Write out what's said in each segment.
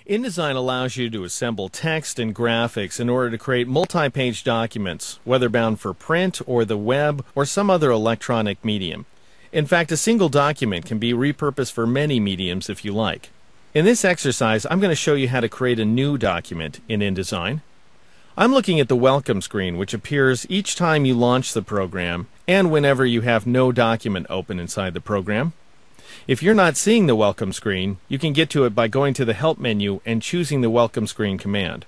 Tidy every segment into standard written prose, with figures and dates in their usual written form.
InDesign allows you to assemble text and graphics in order to create multi-page documents, whether bound for print or the web or some other electronic medium. In fact, a single document can be repurposed for many mediums if you like. In this exercise, I'm going to show you how to create a new document in InDesign. I'm looking at the welcome screen, which appears each time you launch the program and whenever you have no document open inside the program. If you're not seeing the welcome screen, you can get to it by going to the Help menu and choosing the welcome screen command.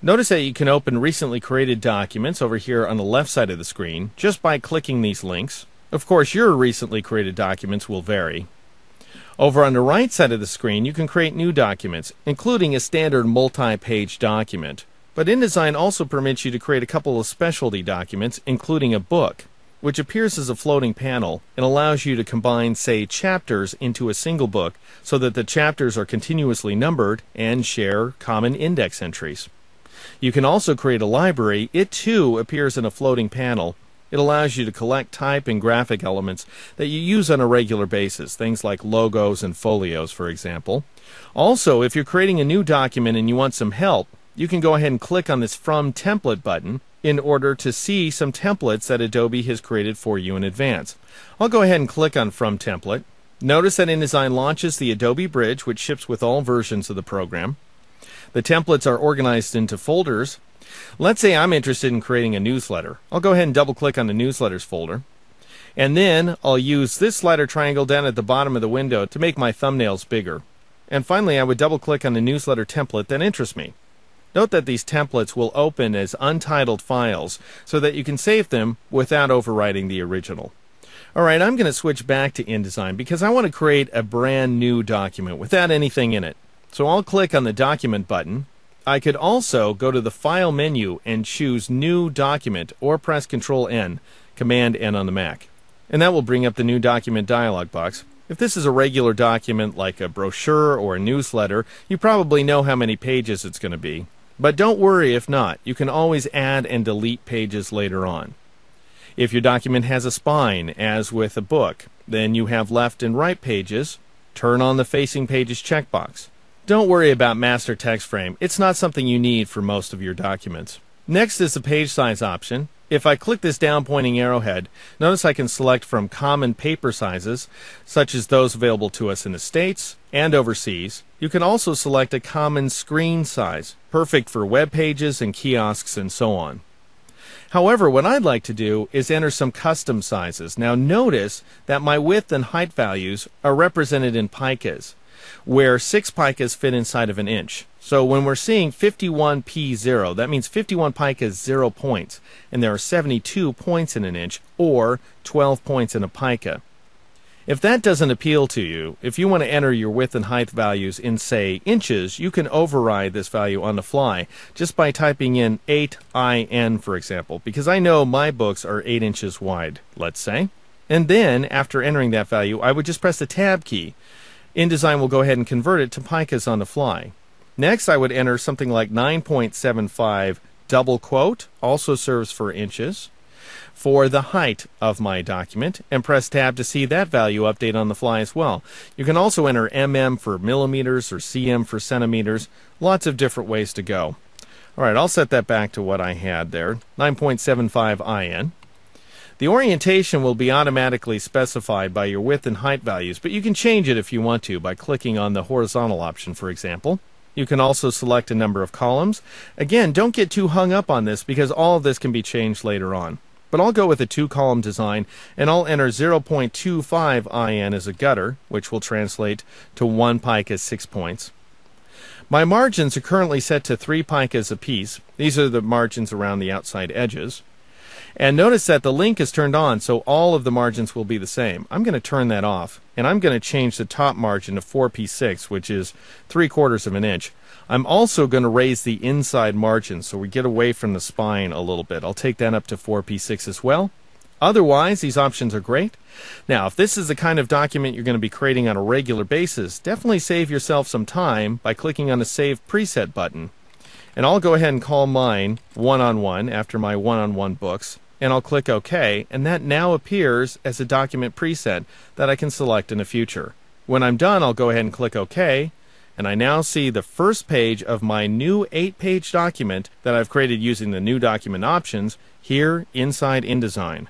Notice that you can open recently created documents over here on the left side of the screen just by clicking these links. Of course, your recently created documents will vary. Over on the right side of the screen, you can create new documents, including a standard multi-page document. But InDesign also permits you to create a couple of specialty documents, including a book, which appears as a floating panel and allows you to combine, say, chapters into a single book so that the chapters are continuously numbered and share common index entries. You can also create a library. It too appears in a floating panel. It allows you to collect type and graphic elements that you use on a regular basis, things like logos and folios, for example. Also, if you're creating a new document and you want some help, you can go ahead and click on this From Template button in order to see some templates that Adobe has created for you in advance. I'll go ahead and click on From Template. Notice that InDesign launches the Adobe Bridge, which ships with all versions of the program. The templates are organized into folders. Let's say I'm interested in creating a newsletter. I'll go ahead and double click on the Newsletters folder. And then I'll use this slider triangle down at the bottom of the window to make my thumbnails bigger. And finally, I would double click on the newsletter template that interests me. Note that these templates will open as untitled files so that you can save them without overwriting the original. Alright, I'm going to switch back to InDesign because I want to create a brand new document without anything in it. So I'll click on the Document button. I could also go to the File menu and choose New Document or press Ctrl-N, Command-N on the Mac. And that will bring up the New Document dialog box. If this is a regular document like a brochure or a newsletter, you probably know how many pages it's going to be. But don't worry if not. You can always add and delete pages later on. If your document has a spine, as with a book, then you have left and right pages. Turn on the Facing Pages checkbox. Don't worry about master text frame. It's not something you need for most of your documents. Next is the page size option. If I click this down pointing arrowhead, notice I can select from common paper sizes, such as those available to us in the States and overseas. You can also select a common screen size, perfect for web pages and kiosks and so on. However, what I'd like to do is enter some custom sizes. Now notice that my width and height values are represented in picas, where 6 picas fit inside of an inch. So when we're seeing 51p0, that means 51 picas 0 points, and there are 72 points in an inch, or 12 points in a pica. If that doesn't appeal to you, if you want to enter your width and height values in, say, inches, you can override this value on the fly just by typing in 8IN, for example, because I know my books are 8 inches wide, let's say. And then, after entering that value, I would just press the Tab key. InDesign will go ahead and convert it to picas on the fly. Next, I would enter something like 9.75 double quote, also serves for inches, for the height of my document, and press Tab to see that value update on the fly as well. You can also enter mm for millimeters or cm for centimeters. Lots of different ways to go. Alright, I'll set that back to what I had there, 9.75 IN. The orientation will be automatically specified by your width and height values, but you can change it if you want to by clicking on the horizontal option, for example. You can also select a number of columns. Again, don't get too hung up on this because all of this can be changed later on. But I'll go with a 2-column design, and I'll enter 0.25 IN as a gutter, which will translate to 1 pica 6 points. My margins are currently set to 3 picas apiece. These are the margins around the outside edges. And notice that the link is turned on, so all of the margins will be the same. I'm going to turn that off, and I'm going to change the top margin to 4p6, which is 3/4 of an inch. I'm also going to raise the inside margin so we get away from the spine a little bit. I'll take that up to 4p6 as well. Otherwise, these options are great. Now, if this is the kind of document you're going to be creating on a regular basis, definitely save yourself some time by clicking on the Save Preset button. And I'll go ahead and call mine one-on-one after my one-on-one books. And I'll click OK, and that now appears as a document preset that I can select in the future. When I'm done, I'll go ahead and click OK, and I now see the first page of my new 8-page document that I've created using the new document options here inside InDesign.